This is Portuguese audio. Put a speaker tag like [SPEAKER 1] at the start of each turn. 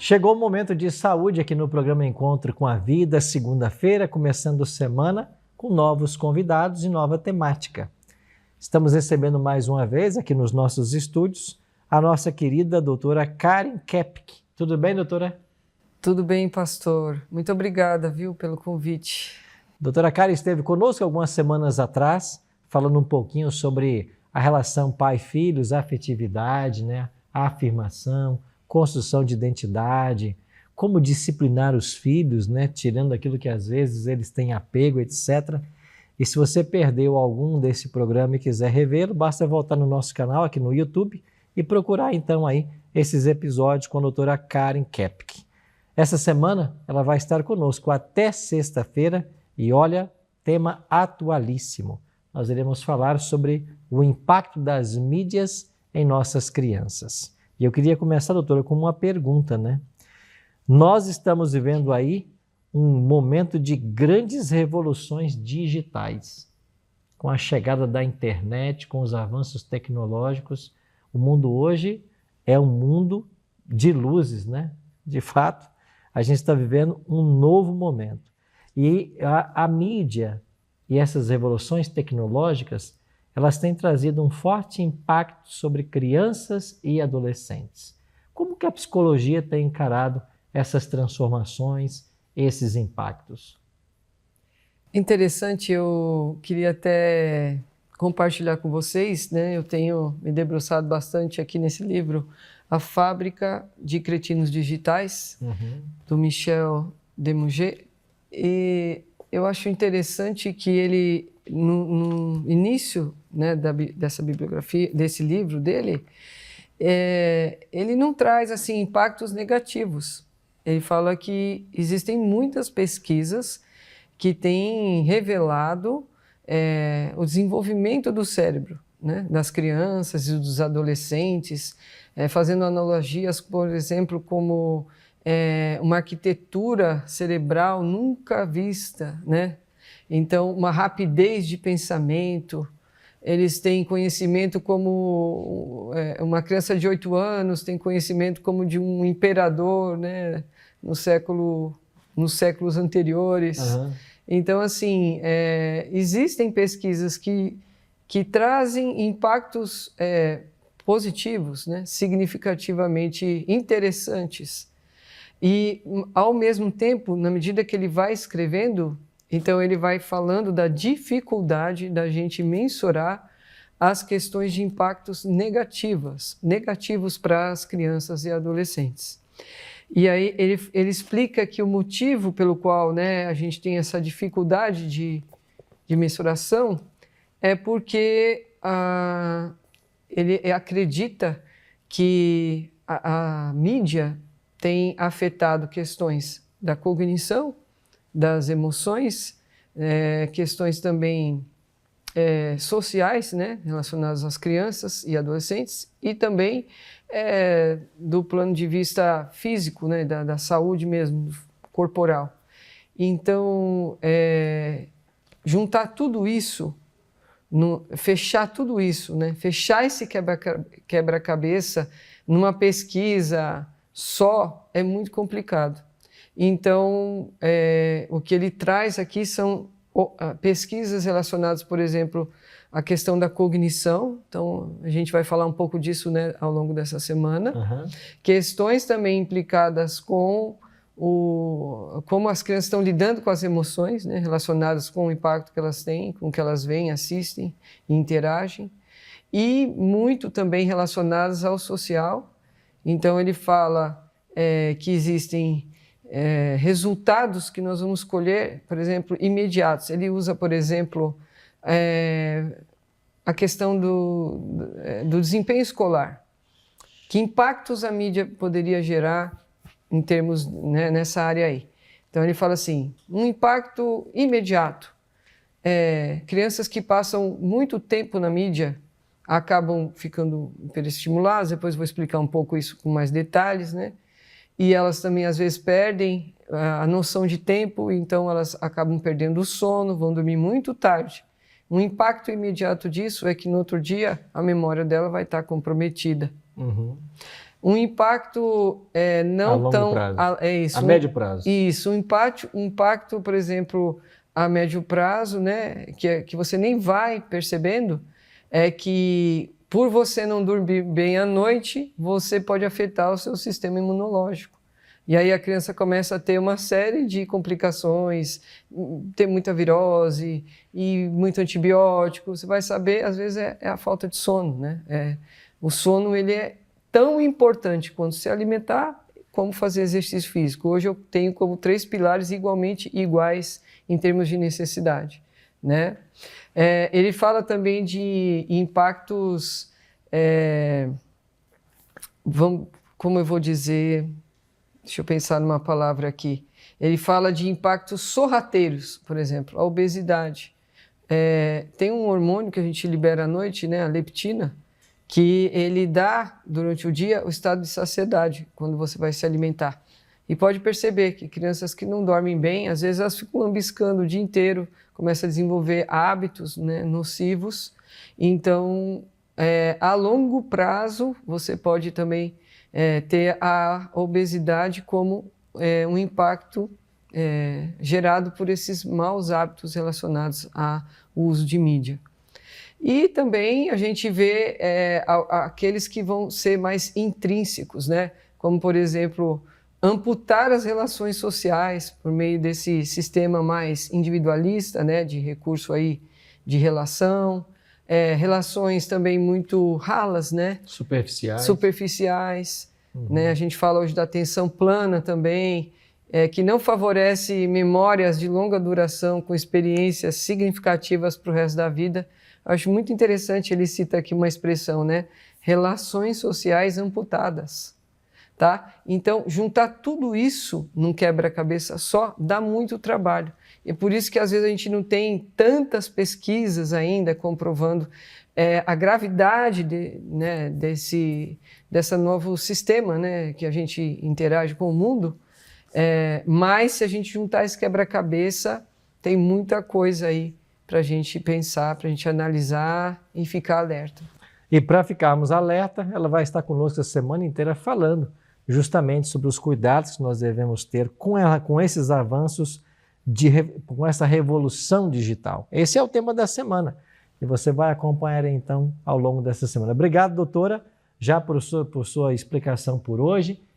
[SPEAKER 1] Chegou o momento de saúde aqui no programa Encontro com a Vida, segunda-feira, começando semana com novos convidados e nova temática. Estamos recebendo mais uma vez aqui nos nossos estúdios a nossa querida doutora Karen Kepke. Tudo bem, doutora?
[SPEAKER 2] Tudo bem, pastor. Muito obrigada, viu, pelo convite.
[SPEAKER 1] Doutora Karen esteve conosco algumas semanas atrás, falando um pouquinho sobre a relação pai-filhos, a afetividade, né? A afirmação, construção de identidade, como disciplinar os filhos, né? Tirando aquilo que às vezes eles têm apego, etc. E se você perdeu algum desse programa e quiser revê-lo, basta voltar no nosso canal aqui no YouTube e procurar então aí esses episódios com a doutora Karen Kepke. Essa semana ela vai estar conosco até sexta-feira e olha, tema atualíssimo. Nós iremos falar sobre o impacto das mídias em nossas crianças. E eu queria começar, doutora, com uma pergunta, né? Nós estamos vivendo aí um momento de grandes revoluções digitais. Com a chegada da internet, com os avanços tecnológicos, o mundo hoje é um mundo de luzes, né? De fato, a gente está vivendo um novo momento. E a mídia e essas revoluções tecnológicas, elas têm trazido um forte impacto sobre crianças e adolescentes. Como que a psicologia tem encarado essas transformações, esses impactos?
[SPEAKER 2] Interessante, eu queria até compartilhar com vocês, né? Eu tenho me debruçado bastante aqui nesse livro, A Fábrica de Cretinos Digitais, do Michel Desmouget. E eu acho interessante que ele, no início, né, dessa bibliografia, desse livro dele, ele não traz assim, impactos negativos. Ele fala que existem muitas pesquisas que têm revelado o desenvolvimento do cérebro, né, das crianças e dos adolescentes, fazendo analogias, por exemplo, como uma arquitetura cerebral nunca vista, né? Então, uma rapidez de pensamento. Eles têm conhecimento como uma criança de 8 anos tem conhecimento como de um imperador, né? Nos séculos anteriores. Então, assim, existem pesquisas que trazem impactos positivos, né? Significativamente interessantes. E, ao mesmo tempo, na medida que ele vai escrevendo, então ele vai falando da dificuldade da gente mensurar as questões de impactos negativos para as crianças e adolescentes. E aí ele explica que o motivo pelo qual, né, a gente tem essa dificuldade de mensuração é porque ele acredita que a mídia tem afetado questões da cognição, das emoções, questões também sociais, né, relacionadas às crianças e adolescentes, e também do plano de vista físico, né, da saúde mesmo, corporal. Então, juntar tudo isso, fechar tudo isso, né, fechar esse quebra-cabeça numa pesquisa só é muito complicado. Então, o que ele traz aqui são pesquisas relacionadas, por exemplo, à questão da cognição. Então, a gente vai falar um pouco disso, né, ao longo dessa semana. Questões também implicadas com como as crianças estão lidando com as emoções, né, relacionadas com o impacto que elas têm, com o que elas veem, assistem e interagem. E muito também relacionadas ao social. Então, ele fala que existem resultados que nós vamos colher, por exemplo, imediatos. Ele usa, por exemplo, a questão do desempenho escolar. Que impactos a mídia poderia gerar em termos, né, nessa área aí? Então, ele fala assim, um impacto imediato. Crianças que passam muito tempo na mídia acabam ficando hiperestimuladas, depois vou explicar um pouco isso com mais detalhes, né? E elas também, às vezes, perdem a noção de tempo, então elas acabam perdendo o sono, vão dormir muito tarde. Um impacto imediato disso é que no outro dia a memória dela vai estar comprometida. Um impacto não
[SPEAKER 1] a longo
[SPEAKER 2] tão...
[SPEAKER 1] prazo.
[SPEAKER 2] isso,
[SPEAKER 1] a médio prazo.
[SPEAKER 2] Isso, um impacto, por exemplo, a médio prazo, né, que você nem vai percebendo, é que por você não dormir bem à noite, você pode afetar o seu sistema imunológico. E aí a criança começa a ter uma série de complicações, ter muita virose e muito antibiótico. Você vai saber, às vezes, é a falta de sono, né? O sono, ele é tão importante quanto se alimentar, como fazer exercício físico. Hoje eu tenho como 3 pilares iguais em termos de necessidade, né? Ele fala também de impactos, como eu vou dizer... Deixa eu pensar numa palavra aqui. Ele fala de impactos sorrateiros, por exemplo, a obesidade. Tem um hormônio que a gente libera à noite, né, a leptina, que ele dá, durante o dia, o estado de saciedade, quando você vai se alimentar. E pode perceber que crianças que não dormem bem, às vezes elas ficam lambiscando o dia inteiro, começam a desenvolver hábitos, né, nocivos. Então, a longo prazo, você pode também ter a obesidade como um impacto gerado por esses maus hábitos relacionados ao uso de mídia. E também a gente vê aqueles que vão ser mais intrínsecos, né? Como, por exemplo, amputar as relações sociais por meio desse sistema mais individualista, né? De recurso aí de relação, relações também muito ralas, né? Superficiais. Né? A gente fala hoje da atenção plana também, que não favorece memórias de longa duração com experiências significativas para o resto da vida. Acho muito interessante, ele cita aqui uma expressão, né? Relações sociais amputadas. Tá? Então, juntar tudo isso num quebra-cabeça só dá muito trabalho. E por isso que às vezes a gente não tem tantas pesquisas ainda comprovando a gravidade desse novo sistema, né, que a gente interage com o mundo, mas se a gente juntar esse quebra-cabeça, tem muita coisa aí para a gente pensar, para a gente analisar e ficar alerta.
[SPEAKER 1] E para ficarmos alerta, ela vai estar conosco a semana inteira falando justamente sobre os cuidados que nós devemos ter com esses avanços, com essa revolução digital. Esse é o tema da semana. E você vai acompanhar, então, ao longo dessa semana. Obrigado, doutora, já por sua explicação por hoje